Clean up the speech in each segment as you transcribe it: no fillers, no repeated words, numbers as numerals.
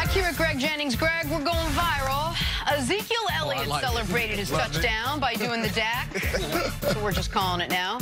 Back here at Greg Jennings. Greg, we're going viral. Ezekiel Elliott celebrated his touchdown by doing the DAC. So we're just calling it now.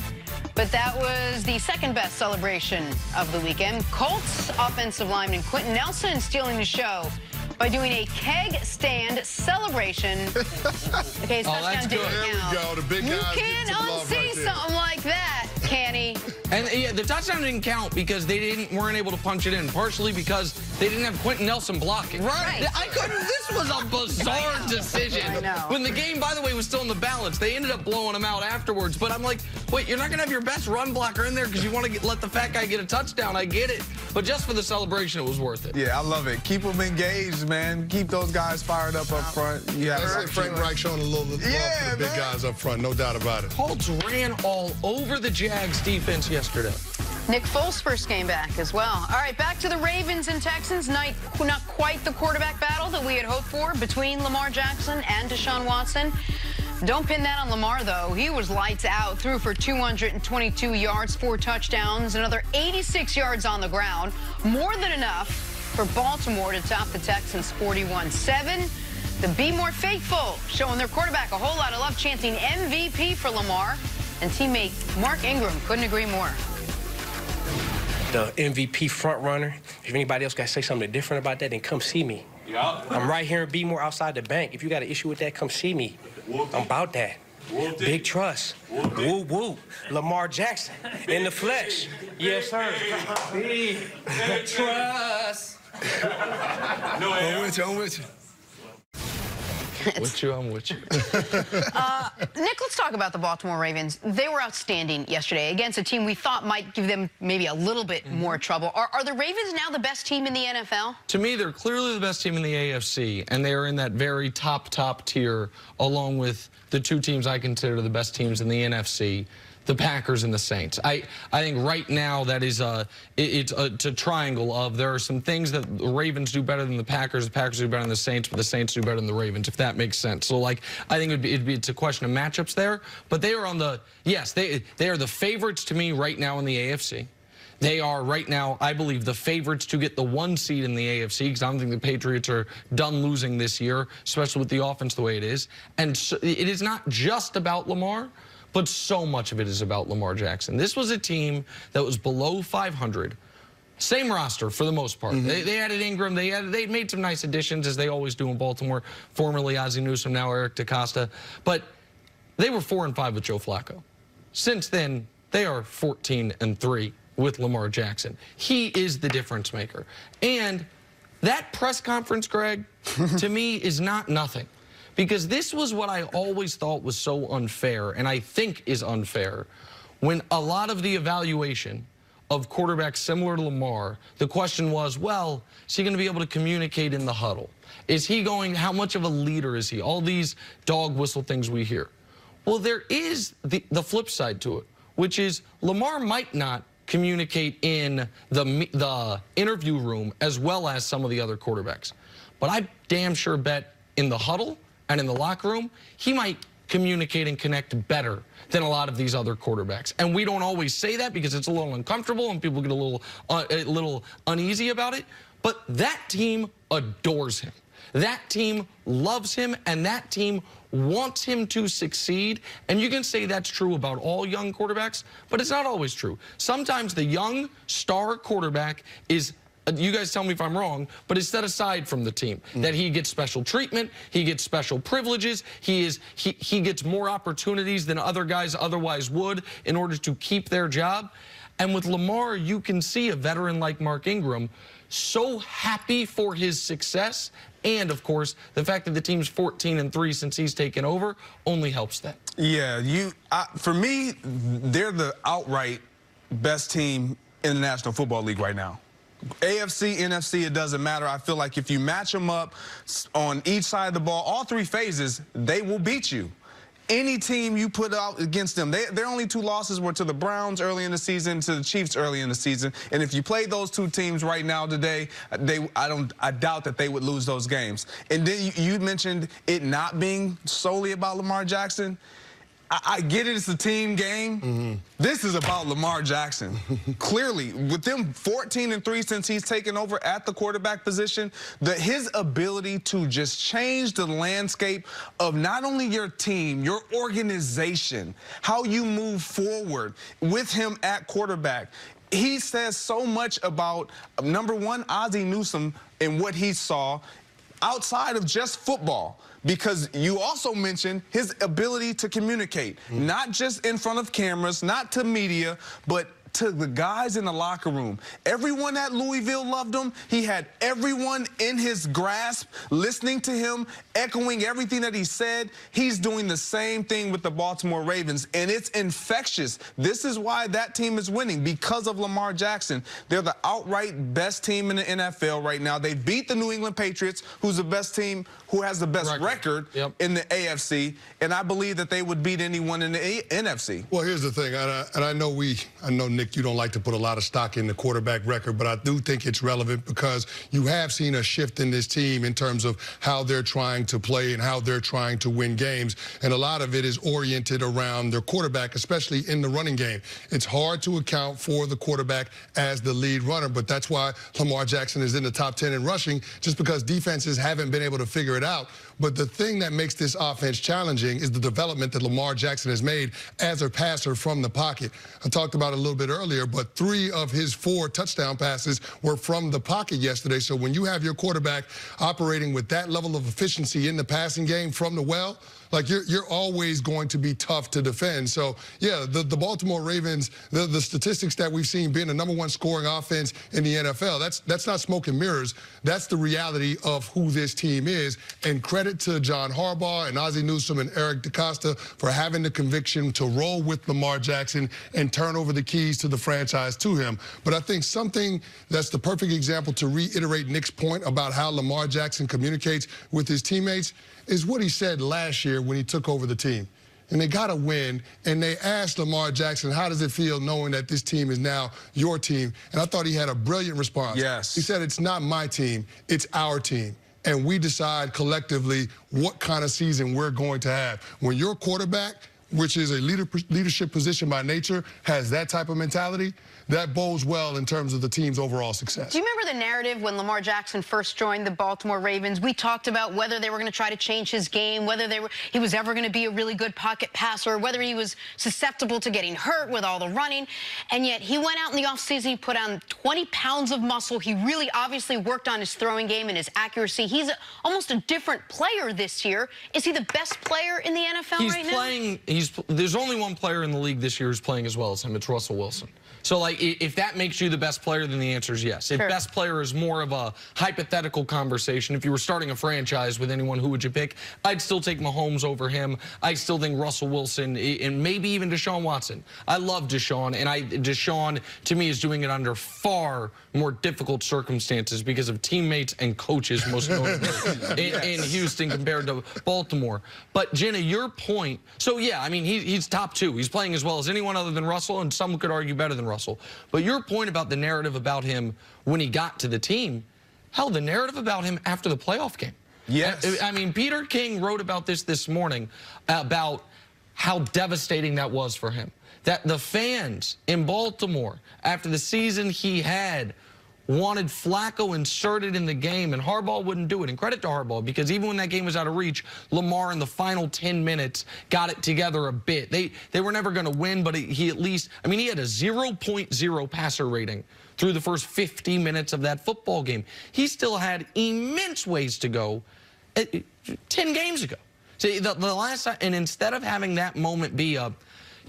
But that was the second best celebration of the weekend. Colts offensive lineman Quentin Nelson stealing the show by doing a keg stand celebration. Okay, his touchdown didn't count. There we go. The big You guys can't unsee something like that, can he? And yeah, the touchdown didn't count because they weren't able to punch it in, partially because they didn't have Quentin Nelson blocking. Right. I couldn't. This was a bizarre decision. I know. When the game, by the way, was still in the balance, they ended up blowing him out afterwards. But I'm like, wait, you're not gonna have your best run blocker in there because you want to let the fat guy get a touchdown. I get it, but just for the celebration, it was worth it. Yeah, I love it. Keep them engaged, man. Keep those guys fired up front. Yeah, Frank Reich showing a little bit of love for the big guys up front, no doubt about it. Colts ran all over the Jags defense yesterday. Nick Foles' first game back as well. All right, back to the Ravens and Texans. Not quite the quarterback battle that we had hoped for between Lamar Jackson and Deshaun Watson. Don't pin that on Lamar, though. He was lights out, threw for 222 yards, 4 touchdowns, another 86 yards on the ground. More than enough for Baltimore to top the Texans 41-7. The Be More Faithful showing their quarterback a whole lot of love, chanting MVP for Lamar. And teammate Mark Ingram couldn't agree more. The MVP front runner. If anybody else got to say something different about that, then come see me. Yeah. I'm right here in Be More outside the bank. If you got an issue with that, come see me. I'm about that. Big trust. Woo woo. Lamar Jackson in the flesh. Yes, sir. Big trust. No, I'm with you. I'm with you. Nick, let's talk about the Baltimore Ravens. They were outstanding yesterday against a team we thought might give them maybe a little bit more trouble. Are the Ravens now the best team in the NFL? To me, they're clearly the best team in the AFC, and they are in that very top tier, along with the two teams I consider the best teams in the NFC, the Packers and the Saints. I think right now that is it's a triangle of there are some things that the Ravens do better than the Packers do better than the Saints, but the Saints do better than the Ravens, if that makes sense. So, like, I think it's a question of matchups there, but they are on the, yes, they are the favorites to me right now in the AFC. They are right now, I believe, the favorites to get the 1 seed in the AFC because I don't think the Patriots are done losing this year, especially with the offense the way it is. And so it is not just about Lamar, but so much of it is about Lamar Jackson. This was a team that was below 500. Same roster for the most part. They added Ingram. They made some nice additions, as they always do in Baltimore. Formerly Ozzie Newsome, now Eric DeCosta. But they were 4-5 with Joe Flacco. Since then, they are 14-3 with Lamar Jackson. He is the difference maker. And that press conference, Greg, to me is not nothing. Because this was what I always thought was so unfair, and I think is unfair, when a lot of the evaluation of quarterbacks similar to Lamar, the question was, well, is he going to be able to communicate in the huddle? Is he going, how much of a leader is he? All these dog whistle things we hear. Well, there is the flip side to it, which is Lamar might not communicate in the interview room as well as some of the other quarterbacks. But I damn sure bet in the huddle and in the locker room, he might communicate and connect better than a lot of these other quarterbacks. And we don't always say that because it's a little uncomfortable and people get a little uneasy about it. But that team adores him. That team loves him, and that team wants him to succeed. And you can say that's true about all young quarterbacks, but it's not always true. Sometimes the young star quarterback is, you guys tell me if I'm wrong, but is set aside from the team. That he gets special treatment, he gets special privileges, he gets more opportunities than other guys otherwise would in order to keep their job. And with Lamar, you can see a veteran like Mark Ingram so happy for his success, and of course, the fact that the team's 14-3 since he's taken over only helps that. Yeah, for me, they're the outright best team in the National Football League right now. AFC, NFC, it doesn't matter. I feel like if you match them up on each side of the ball, all 3 phases, they will beat you. Any team you put out against them, their only 2 losses were to the Browns early in the season, to the Chiefs early in the season. And if you played those 2 teams right now today, I doubt that they would lose those games. And then you mentioned it not being solely about Lamar Jackson. I get it, it's a team game. This is about Lamar Jackson. Clearly, with them 14-3 since he's taken over at the quarterback position, his ability to just change the landscape of not only your team, your organization, how you move forward with him at quarterback. He says so much about, number one, Ozzie Newsome and what he saw outside of just football. Because you also mentioned his ability to communicate, not just in front of cameras, not to media, but to the guys in the locker room. Everyone at Louisville loved him. He had everyone in his grasp, listening to him, echoing everything that he said. He's doing the same thing with the Baltimore Ravens, and it's infectious. This is why that team is winning, because of Lamar Jackson. They're the outright best team in the NFL right now. They beat the New England Patriots, who's the best team, who has the best record in the AFC, and I believe that they would beat anyone in the NFC. Well, here's the thing, and I know, Nick, you don't like to put a lot of stock in the quarterback record, but I do think it's relevant because you have seen a shift in this team in terms of how they're trying to play and how they're trying to win games, and a lot of it is oriented around their quarterback, especially in the running game. It's hard to account for the quarterback as the lead runner, but that's why Lamar Jackson is in the top 10 in rushing, just because defenses haven't been able to figure it out. But the thing that makes this offense challenging is the development that Lamar Jackson has made as a passer from the pocket. I talked about it a little bit earlier, but 3 of his 4 touchdown passes were from the pocket yesterday. So when you have your quarterback operating with that level of efficiency in the passing game from the well, like you're always going to be tough to defend. So, yeah, the Baltimore Ravens, the statistics that we've seen being the #1 scoring offense in the NFL, that's not smoke and mirrors. That's the reality of who this team is. And credit to John Harbaugh and Ozzie Newsome and Eric DeCosta for having the conviction to roll with Lamar Jackson and turn over the keys to the franchise to him. But I think something that's the perfect example to reiterate Nick's point about how Lamar Jackson communicates with his teammates is what he said last year when he took over the team. And they got to win, and they asked Lamar Jackson, how does it feel knowing that this team is now your team? And I thought he had a brilliant response. Yes. He said, it's not my team, it's our team. And we decide collectively what kind of season we're going to have. When your quarterback, which is a leadership position by nature, has that type of mentality, that bodes well in terms of the team's overall success. Do you remember the narrative when Lamar Jackson first joined the Baltimore Ravens? We talked about whether they were going to try to change his game, whether he was ever going to be a really good pocket passer, whether he was susceptible to getting hurt with all the running. And yet he went out in the offseason, he put on 20 pounds of muscle. He really obviously worked on his throwing game and his accuracy. He's almost a different player this year. Is he the best player in the NFL right now? There's only one player in the league this year who's playing as well as him. It's Russell Wilson. So, like, if that makes you the best player, then the answer is yes. If best player is more of a hypothetical conversation, if you were starting a franchise with anyone, who would you pick? I'd still take Mahomes over him. I still think Russell Wilson and maybe even Deshaun Watson. I love Deshaun, and Deshaun, to me, is doing it under far more difficult circumstances because of teammates and coaches, most notably, in Houston compared to Baltimore. But, Jenna, your point, so, yeah, I mean, he's top 2. He's playing as well as anyone other than Russell, and some could argue better than Russell. But your point about the narrative about him when he got to the team, hell, the narrative about him after the playoff game. Yes. I mean, Peter King wrote about this morning, about how devastating that was for him. That the fans in Baltimore, after the season he had, wanted Flacco inserted in the game, and Harbaugh wouldn't do it. And credit to Harbaugh, because even when that game was out of reach, Lamar in the final 10 minutes got it together a bit. They were never going to win, but he at least, I mean, he had a 0.0 passer rating through the first 50 minutes of that football game. He still had immense ways to go 10 games ago. See, the last time, and instead of having that moment be a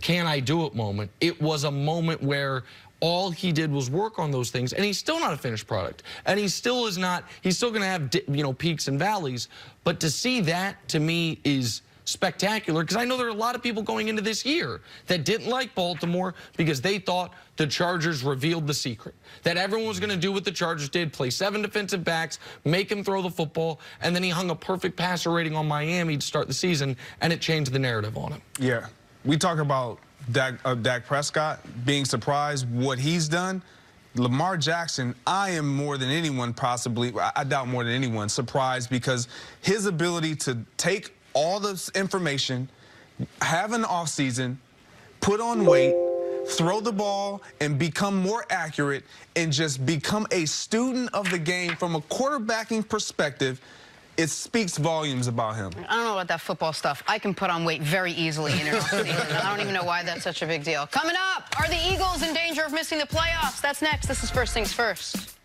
can I do it moment, it was a moment where all he did was work on those things, and he's still not a finished product. And he still is not, he's still going to have, peaks and valleys. But to see that, to me, is spectacular, because I know there are a lot of people going into this year that didn't like Baltimore because they thought the Chargers revealed the secret, that everyone was going to do what the Chargers did, play 7 defensive backs, make him throw the football, and then he hung a perfect passer rating on Miami to start the season, and it changed the narrative on him. Yeah. We talk about Dak Prescott being surprised what he's done. Lamar Jackson, I am more than anyone possibly, I doubt more than anyone, surprised because his ability to take all this information, have an offseason, put on weight, throw the ball, and become more accurate, and just become a student of the game from a quarterbacking perspective, it speaks volumes about him. I don't know about that football stuff. I can put on weight very easily in an offseason. I don't even know why that's such a big deal. Coming up, are the Eagles in danger of missing the playoffs? That's next. This is First Things First.